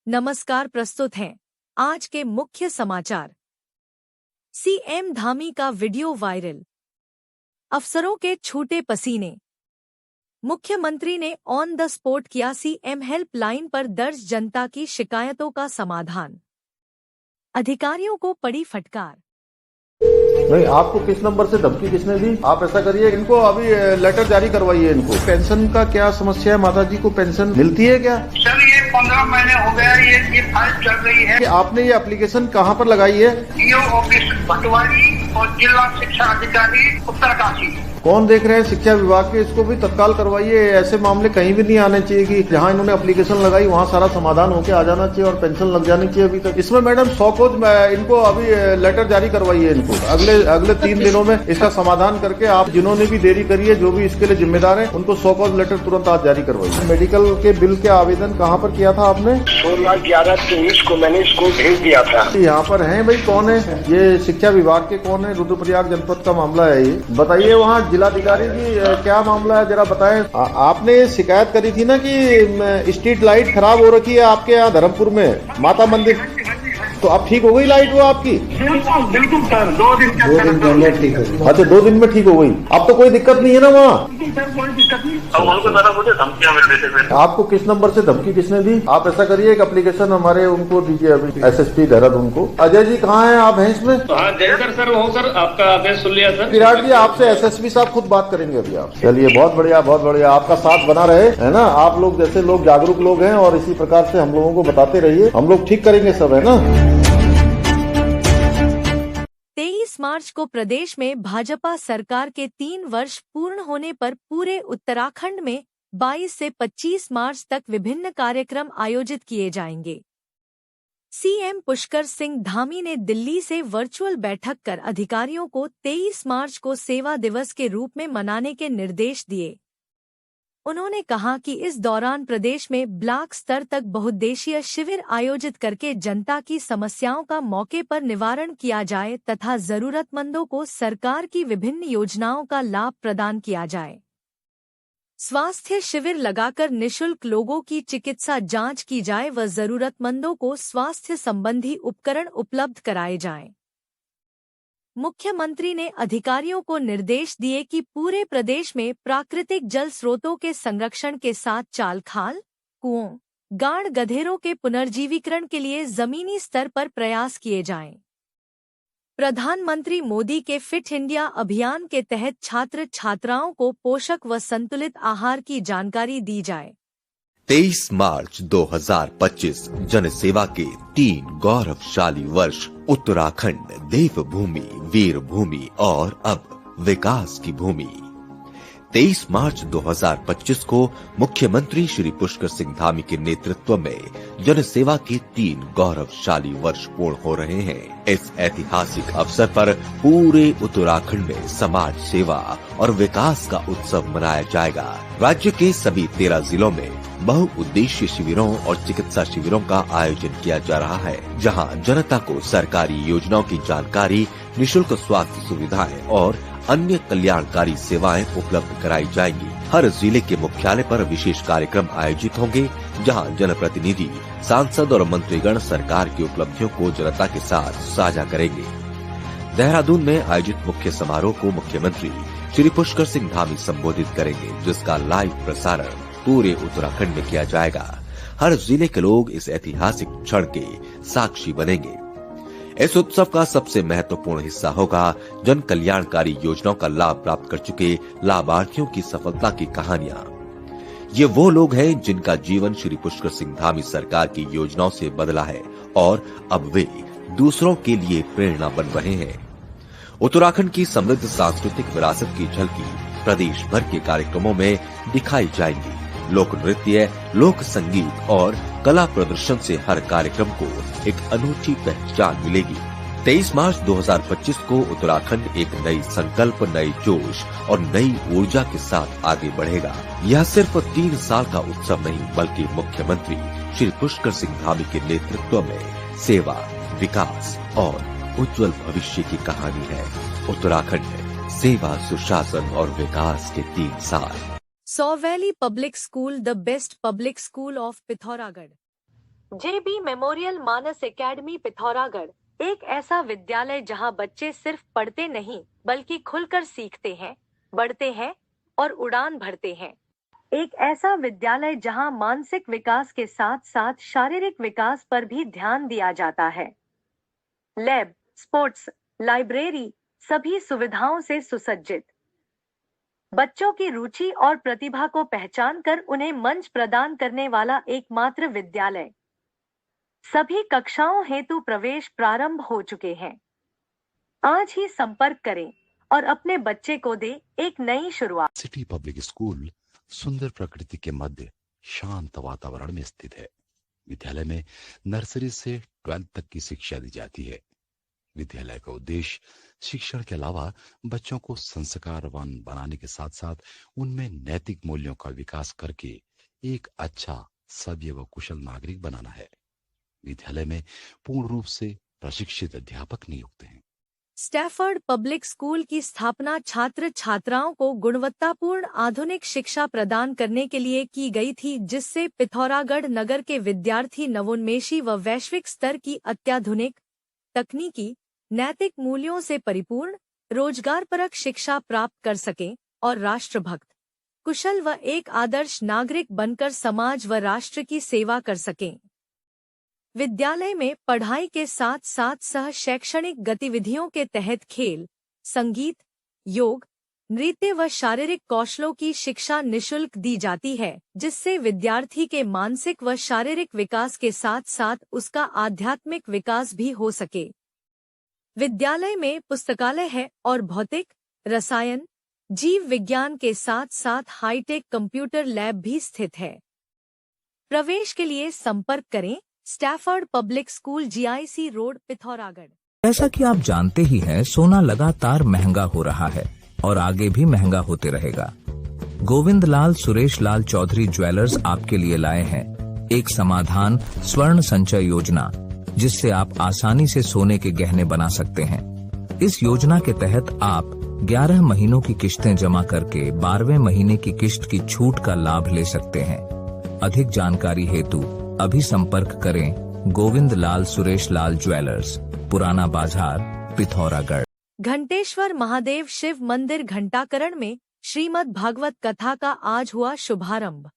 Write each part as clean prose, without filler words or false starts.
नमस्कार, प्रस्तुत हैं आज के मुख्य समाचार। सीएम धामी का वीडियो वायरल, अफसरों के छूटे पसीने। मुख्यमंत्री ने ऑन द स्पॉट किया सीएम हेल्पलाइन पर दर्ज जनता की शिकायतों का समाधान। अधिकारियों को पड़ी फटकार। नहीं, आपको किस नंबर से धमकी किसने दी? आप ऐसा करिए, इनको अभी लेटर जारी करवाइए। इनको पेंशन का क्या समस्या है? माता जी को पेंशन मिलती है क्या? सर ये 15 महीने हो गया ये फाइल चल रही है। आपने ये एप्लीकेशन कहाँ पर लगाई है? डीओ ऑफिस भटवारी और जिला शिक्षा अधिकारी उत्तरकाशी। कौन देख रहे हैं? शिक्षा विभाग के। इसको भी तत्काल करवाइए। ऐसे मामले कहीं भी नहीं आने चाहिए कि जहां इन्होंने एप्लीकेशन लगाई वहां सारा समाधान होके आ जाना चाहिए और पेंशन लग जानी चाहिए। अभी तक इसमें मैडम 100 को इनको अभी लेटर जारी करवाइए। इनको अगले 3 दिनों में इसका समाधान करके आप जिन्होंने भी देरी करी है, जो भी इसके लिए जिम्मेदार है, उनको 100 कॉज लेटर तुरंत आज जारी करवाइए। मेडिकल के बिल के आवेदन कहाँ पर किया था आपने? 16/11/23 को मैंने इसको भेज दिया था। यहाँ पर है भाई, कौन है ये? शिक्षा विभाग के कौन है? रुद्रप्रयाग जनपद का मामला है ये। बताइए वहाँ जिलाधिकारी जी क्या मामला है, जरा बताएं। आपने शिकायत करी थी ना कि स्ट्रीट लाइट खराब हो रखी है आपके यहाँ धर्मपुर में माता मंदिर, तो अब ठीक हो गई लाइट वो आपकी? बिल्कुल सर, 2 दिन पहले ठीक हो गई। अच्छा, 2 दिन में ठीक हो गई। अब तो कोई दिक्कत नहीं है ना वहाँ? सर कोई दिक्कत नहीं। अब उनको दादा मुझे धमकियाँ मिल रही थी। आपको किस नंबर से धमकी किसने दी? आप ऐसा करिए, एक एप्लीकेशन हमारे उनको दीजिए अभी, एसएसपी देहरादून को। अजय जी कहाँ हैं आप? हैं इसमें? हाँ जयकर सर, वो सर आपका आदेश सुन लिया सर। विराट जी आपसे एसएसपी साहब खुद बात करेंगे अभी आप। चलिए, बहुत बढ़िया बहुत बढ़िया। आपका साथ बना रहे, है ना। आप लोग जैसे लोग जागरूक लोग हैं और इसी प्रकार से हम लोगों को बताते रहिए, हम लोग ठीक करेंगे सब, है ना। 23 मार्च को प्रदेश में भाजपा सरकार के 3 वर्ष पूर्ण होने पर पूरे उत्तराखंड में 22 से 25 मार्च तक विभिन्न कार्यक्रम आयोजित किए जाएंगे। सीएम पुष्कर सिंह धामी ने दिल्ली से वर्चुअल बैठक कर अधिकारियों को 23 मार्च को सेवा दिवस के रूप में मनाने के निर्देश दिए। उन्होंने कहा कि इस दौरान प्रदेश में ब्लॉक स्तर तक बहुउद्देशीय शिविर आयोजित करके जनता की समस्याओं का मौके पर निवारण किया जाए तथा जरूरतमंदों को सरकार की विभिन्न योजनाओं का लाभ प्रदान किया जाए। स्वास्थ्य शिविर लगाकर निःशुल्क लोगों की चिकित्सा जांच की जाए व जरूरतमंदों को स्वास्थ्य संबंधी उपकरण उपलब्ध कराए जाएं। मुख्यमंत्री ने अधिकारियों को निर्देश दिए कि पूरे प्रदेश में प्राकृतिक जल स्रोतों के संरक्षण के साथ चाल खाल, कुओं, गाड़ गधेरों के पुनर्जीवीकरण के लिए जमीनी स्तर पर प्रयास किए जाएं। प्रधानमंत्री मोदी के फिट इंडिया अभियान के तहत छात्र छात्राओं को पोषक व संतुलित आहार की जानकारी दी जाए। 23 मार्च 2025 जनसेवा के 3 गौरवशाली वर्ष। उत्तराखंड देवभूमि, वीर भूमि और अब विकास की भूमि। 23 मार्च 2025 को मुख्यमंत्री श्री पुष्कर सिंह धामी के नेतृत्व में जनसेवा के 3 गौरवशाली वर्ष पूर्ण हो रहे हैं। इस ऐतिहासिक अवसर पर पूरे उत्तराखंड में समाज सेवा और विकास का उत्सव मनाया जाएगा। राज्य के सभी 13 जिलों में बहुउद्देशीय शिविरों और चिकित्सा शिविरों का आयोजन किया जा रहा है, जहां जनता को सरकारी योजनाओं की जानकारी, निःशुल्क स्वास्थ्य सुविधाएं और अन्य कल्याणकारी सेवाएं उपलब्ध कराई जाएंगी। हर जिले के मुख्यालय पर विशेष कार्यक्रम आयोजित होंगे, जहां जनप्रतिनिधि, सांसद और मंत्रीगण सरकार की उपलब्धियों को जनता के साथ साझा करेंगे। देहरादून में आयोजित मुख्य समारोह को मुख्यमंत्री श्री पुष्कर सिंह धामी संबोधित करेंगे, जिसका लाइव प्रसारण पूरे उत्तराखंड में किया जाएगा। हर जिले के लोग इस ऐतिहासिक क्षण के साक्षी बनेंगे। इस उत्सव का सबसे महत्वपूर्ण हिस्सा होगा जन कल्याणकारी योजनाओं का लाभ प्राप्त कर चुके लाभार्थियों की सफलता की कहानियां। ये वो लोग हैं जिनका जीवन श्री पुष्कर सिंह धामी सरकार की योजनाओं से बदला है और अब वे दूसरों के लिए प्रेरणा बन रहे हैं। उत्तराखंड की समृद्ध सांस्कृतिक विरासत की झलकी प्रदेश भर के कार्यक्रमों में दिखाई जाएंगी। लोक नृत्य, लोक संगीत और कला प्रदर्शन से हर कार्यक्रम को एक अनूठी पहचान मिलेगी। 23 मार्च 2025 को उत्तराखंड एक नई संकल्प, नई जोश और नई ऊर्जा के साथ आगे बढ़ेगा। यह सिर्फ 3 साल का उत्सव नहीं, बल्कि मुख्यमंत्री श्री पुष्कर सिंह धामी के नेतृत्व में सेवा, विकास और उज्जवल भविष्य की कहानी है। उत्तराखंड सेवा, सुशासन और विकास के 3 साल। सौ valley public school, the best public school of Pithoragarh. JB memorial Manas academy Pithoragarh एक ऐसा विद्यालय जहां बच्चे सिर्फ पढ़ते नहीं बल्कि खुलकर सीखते हैं, बढ़ते हैं और उड़ान भरते हैं। एक ऐसा विद्यालय जहां मानसिक विकास के साथ साथ शारीरिक विकास पर भी ध्यान दिया जाता है। लैब, स्पोर्ट्स, लाइब्रेरी सभी सुविधाओं से सुसज्जित। बच्चों की रुचि और प्रतिभा को पहचान कर उन्हें मंच प्रदान करने वाला एकमात्र विद्यालय। सभी कक्षाओं हेतु प्रवेश प्रारंभ हो चुके हैं। आज ही संपर्क करें और अपने बच्चे को दे एक नई शुरुआत। सिटी पब्लिक स्कूल सुंदर प्रकृति के मध्य शांत वातावरण में स्थित है। विद्यालय में नर्सरी से 12th तक की शिक्षा दी जाती है। विद्यालय का उद्देश्य शिक्षण के अलावा बच्चों को संस्कारवान बनाने के साथ साथ उनमें नैतिक मूल्यों का विकास करके एक अच्छा, सभ्य व कुशल नागरिक बनाना है। विद्यालय में पूर्ण रूप से प्रशिक्षित अध्यापक नियुक्त हैं। स्टैफर्ड पब्लिक स्कूल की स्थापना छात्र छात्राओं को गुणवत्तापूर्ण आधुनिक शिक्षा प्रदान करने के लिए की गई थी, जिससे पिथौरागढ़ नगर के विद्यार्थी नवोन्मेषी व वैश्विक स्तर की अत्याधुनिक, तकनीकी, नैतिक मूल्यों से परिपूर्ण, रोजगारपरक शिक्षा प्राप्त कर सकें और राष्ट्रभक्त, कुशल व एक आदर्श नागरिक बनकर समाज व राष्ट्र की सेवा कर सकें। विद्यालय में पढ़ाई के साथ साथ सह शैक्षणिक गतिविधियों के तहत खेल, संगीत, योग, नृत्य व शारीरिक कौशलों की शिक्षा निःशुल्क दी जाती है, जिससे विद्यार्थी के मानसिक व शारीरिक विकास के साथ साथ उसका आध्यात्मिक विकास भी हो सके। विद्यालय में पुस्तकालय है और भौतिक, रसायन, जीव विज्ञान के साथ साथ हाईटेक कंप्यूटर लैब भी स्थित है। प्रवेश के लिए संपर्क करें Stafford public school, GIC road, Pithoragarh. जैसा कि आप जानते ही हैं, सोना लगातार महंगा हो रहा है और आगे भी महंगा होते रहेगा। गोविंद लाल सुरेश लाल चौधरी ज्वेलर्स आपके लिए लाए हैं एक समाधान स्वर्ण संचय योजना, जिससे आप आसानी से सोने के गहने बना सकते हैं। इस योजना के तहत आप 11 महीनों की किश्तें जमा करके 12वें महीने की किश्त की छूट का लाभ ले सकते हैं। अधिक जानकारी हेतु अभी संपर्क करें गोविंद लाल सुरेश लाल ज्वेलर्स, पुराना बाजार, पिथौरागढ़। घंटेश्वर महादेव शिव मंदिर घंटाकरण में श्रीमद् भागवत कथा का आज हुआ शुभारंभ।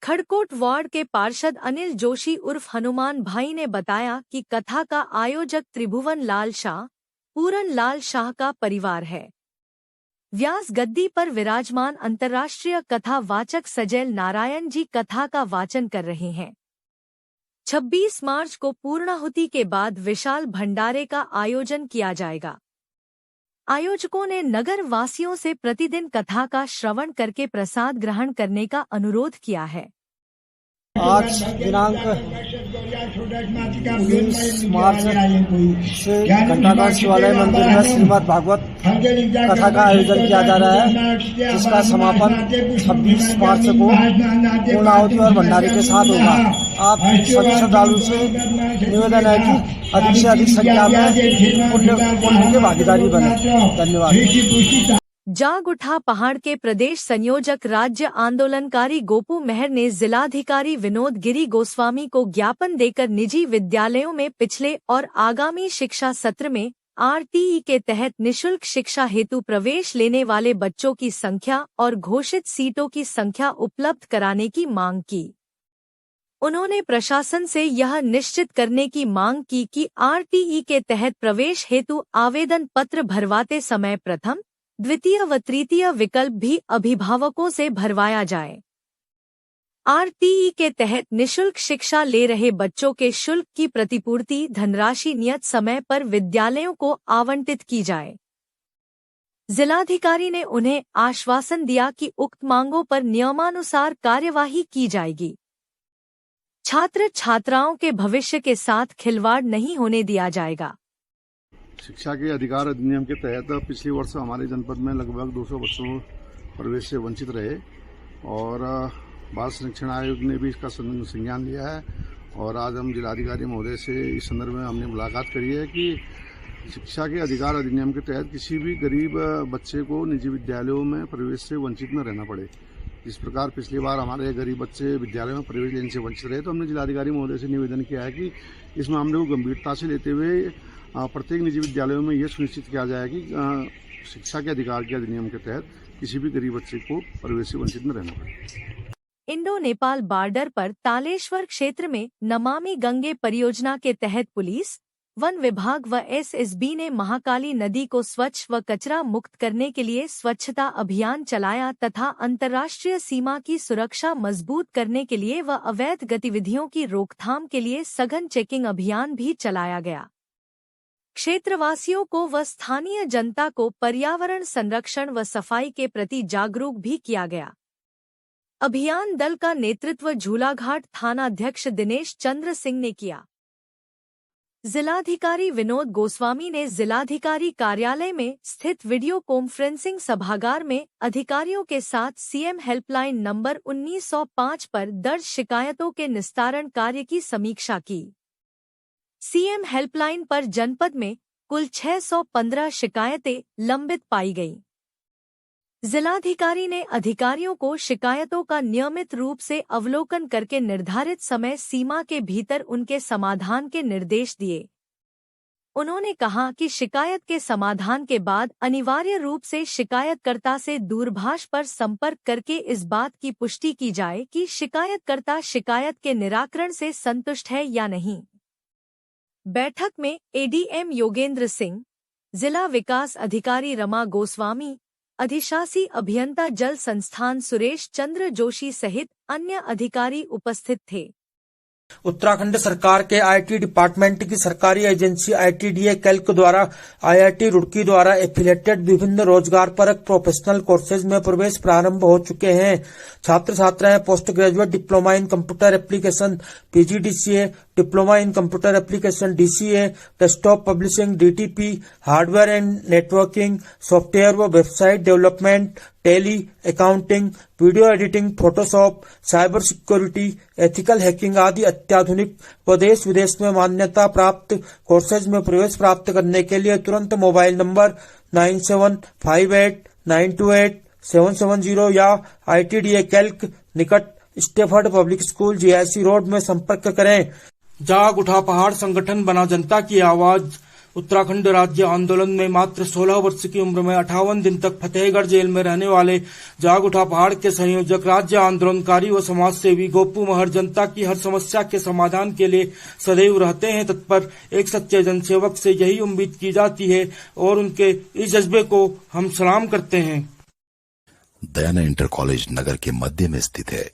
खड़कोट वार्ड के पार्षद अनिल जोशी उर्फ हनुमान भाई ने बताया कि कथा का आयोजक त्रिभुवन लाल शाह, पूरन लाल शाह का परिवार है। व्यास गद्दी पर विराजमान अंतर्राष्ट्रीय कथा वाचक सजैल नारायण जी कथा का वाचन कर रहे हैं। 26 मार्च को पूर्णाहुति के बाद विशाल भंडारे का आयोजन किया जाएगा। आयोजकों ने नगर वासियों से प्रतिदिन कथा का श्रवण करके प्रसाद ग्रहण करने का अनुरोध किया है। आज दिनांक 19 मार्च से घंटाघर शिवालय मंदिर में श्रीमद् भागवत कथा का आयोजन किया जा रहा है, जिसका समापन 26 मार्च को पूर्णाहुति और भंडारे के साथ होगा। आप सभी श्रद्धालु से निवेदन है कि अधिक से अधिक संख्या में पुण्य की भागीदारी बने। धन्यवाद। जाग उठा पहाड़ के प्रदेश संयोजक राज्य आंदोलनकारी गोपू मेहर ने जिलाधिकारी विनोद गिरी गोस्वामी को ज्ञापन देकर निजी विद्यालयों में पिछले और आगामी शिक्षा सत्र में RTE के तहत निःशुल्क शिक्षा हेतु प्रवेश लेने वाले बच्चों की संख्या और घोषित सीटों की संख्या उपलब्ध कराने की मांग की। उन्होंने प्रशासन से यह निश्चित करने की मांग की कि RTE के तहत प्रवेश हेतु आवेदन पत्र भरवाते समय प्रथम, द्वितीय व तृतीय विकल्प भी अभिभावकों से भरवाया जाए। RTE के तहत निःशुल्क शिक्षा ले रहे बच्चों के शुल्क की प्रतिपूर्ति धनराशि नियत समय पर विद्यालयों को आवंटित की जाए। जिलाधिकारी ने उन्हें आश्वासन दिया कि उक्त मांगों पर नियमानुसार कार्यवाही की जाएगी। छात्र छात्राओं के भविष्य के साथ खिलवाड़ नहीं होने दिया जाएगा। शिक्षा के अधिकार अधिनियम के तहत पिछले वर्ष हमारे जनपद में लगभग 200 बच्चों प्रवेश से वंचित रहे और बाल संरक्षण आयोग ने भी इसका संज्ञान लिया है और आज हम जिलाधिकारी महोदय से इस संदर्भ में हमने मुलाकात करी है कि शिक्षा के अधिकार अधिनियम के तहत किसी भी गरीब बच्चे को निजी विद्यालयों में प्रवेश से वंचित न रहना पड़े। जिस प्रकार पिछली बार हमारे गरीब बच्चे विद्यालय में प्रवेश लेने से वंचित रहे, तो हमने जिलाधिकारी महोदय से निवेदन किया है कि इस मामले को गंभीरता से लेते हुए प्रत्येक निजी विद्यालयों में यह सुनिश्चित किया जाए कि शिक्षा के अधिकार के अधिनियम के तहत किसी भी गरीब बच्चे को प्रवेश से वंचित न रहना पड़े। इंडो नेपाल बॉर्डर पर तालेश्वर क्षेत्र में नमामि गंगे परियोजना के तहत पुलिस, वन विभाग व एसएसबी ने महाकाली नदी को स्वच्छ व कचरा मुक्त करने के लिए स्वच्छता अभियान चलाया तथा अंतर्राष्ट्रीय सीमा की सुरक्षा मजबूत करने के लिए व अवैध गतिविधियों की रोकथाम के लिए सघन चेकिंग अभियान भी चलाया गया। क्षेत्रवासियों को व स्थानीय जनता को पर्यावरण संरक्षण व सफाई के प्रति जागरूक भी किया गया। अभियान दल का नेतृत्व झूलाघाट थानाध्यक्ष दिनेश चंद्र सिंह ने किया। जिलाधिकारी विनोद गोस्वामी ने जिलाधिकारी कार्यालय में स्थित वीडियो कॉन्फ्रेंसिंग सभागार में अधिकारियों के साथ सीएम हेल्पलाइन नंबर 1905 पर दर्ज शिकायतों के निस्तारण कार्य की समीक्षा की। सीएम हेल्पलाइन पर जनपद में कुल 615 शिकायतें लंबित पाई गईं। जिलाधिकारी ने अधिकारियों को शिकायतों का नियमित रूप से अवलोकन करके निर्धारित समय सीमा के भीतर उनके समाधान के निर्देश दिए। उन्होंने कहा कि शिकायत के समाधान के बाद अनिवार्य रूप से शिकायतकर्ता से दूरभाष पर संपर्क करके इस बात की पुष्टि की जाए कि शिकायतकर्ता शिकायत के निराकरण से संतुष्ट है या नहीं। बैठक में एडीएम योगेंद्र सिंह, जिला विकास अधिकारी रमा गोस्वामी, अधिशासी अभियंता जल संस्थान सुरेश चंद्र जोशी सहित अन्य अधिकारी उपस्थित थे। उत्तराखंड सरकार के आईटी डिपार्टमेंट की सरकारी एजेंसी आईटीडीए कैल्क द्वारा आईआईटी रुड़की द्वारा एफिलेटेड विभिन्न रोजगारपरक प्रोफेशनल कोर्सेज में प्रवेश प्रारंभ हो चुके हैं। छात्र छात्राएं post graduate diploma in computer application PGDCA, diploma in computer application DCA, desktop publishing DTP, hardware and networking, software व website development, Tally, accounting, video editing, Photoshop, cyber security, ethical hacking आदि अत्याधुनिक व देश विदेश में मान्यता प्राप्त कोर्सेज में प्रवेश प्राप्त करने के लिए तुरंत मोबाइल नंबर 9758928770 या आईटीडीए कैल्क निकट Stafford public school GIC road में संपर्क करें। जाग उठा पहाड़ संगठन बना जनता की आवाज। उत्तराखंड राज्य आंदोलन में मात्र 16 वर्ष की उम्र में 58 दिन तक फतेहगढ़ जेल में रहने वाले जाग उठा पहाड़ के संयोजक, राज्य आंदोलनकारी व समाज सेवी गोपू महर जनता की हर समस्या के समाधान के लिए सदैव रहते हैं तत्पर। एक सच्चे जनसेवक से यही उम्मीद की जाती है और उनके इस जज्बे को हम सलाम करते हैं। दयाना इंटर कॉलेज नगर के मध्य में स्थित है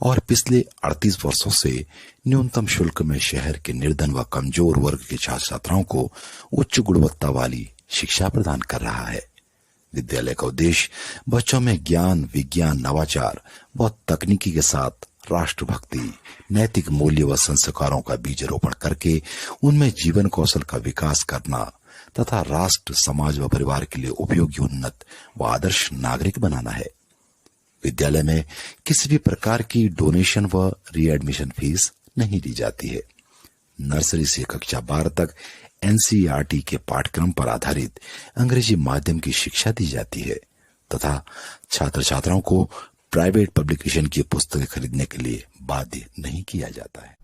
और पिछले 38 वर्षों से न्यूनतम शुल्क में शहर के निर्धन व कमजोर वर्ग के छात्र छात्राओं को उच्च गुणवत्ता वाली शिक्षा प्रदान कर रहा है। विद्यालय का उद्देश्य बच्चों में ज्ञान, विज्ञान, नवाचार व तकनीकी के साथ राष्ट्रभक्ति, नैतिक मूल्य व संस्कारों का बीजारोपण करके उनमें जीवन कौशल का विकास करना तथा राष्ट्र, समाज व परिवार के लिए उपयोगी, उन्नत व आदर्श नागरिक बनाना है। विद्यालय में किसी भी प्रकार की डोनेशन व रीएडमिशन फीस नहीं ली जाती है। नर्सरी से कक्षा 12 तक एनसीईआरटी के पाठ्यक्रम पर आधारित अंग्रेजी माध्यम की शिक्षा दी जाती है तथा छात्र छात्राओं को प्राइवेट पब्लिकेशन की पुस्तकें खरीदने के लिए बाध्य नहीं किया जाता है।